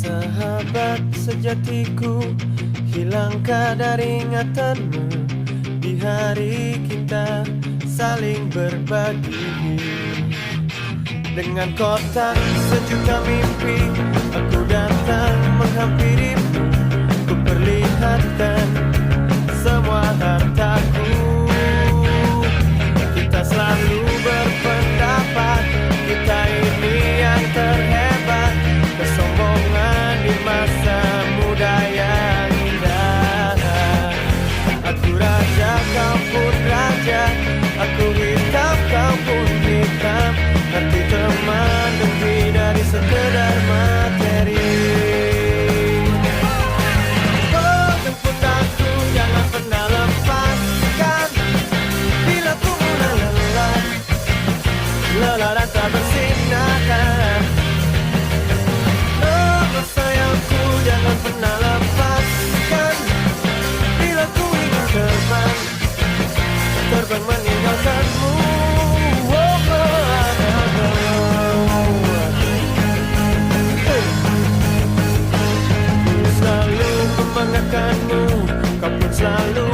Sahabat sejatiku, hilangkah dari ingatanmu di hari kita saling berbagi? Dengan kotak sejuta mimpi, aku datang menghampirimu. Ku perlihatkan semua hartaku. Kita selalu berpendapat, kita ini yang terhebat. Kesombongan di masa muda yang indah. Aku raja, kau pun raja. Aku hitam, kau pun hitam. Arti teman lebih dari sekedar materi. Oh, jemput aku, jangan pernah lepaskan. Bila ku mulai lelah, lelah dan tak bersinar. Oh, sayangku, jangan pernah lepaskan. Bila ku ingin terbang, terbang meninggalkanmu. Selalu membanggakanmu, kau pun selalu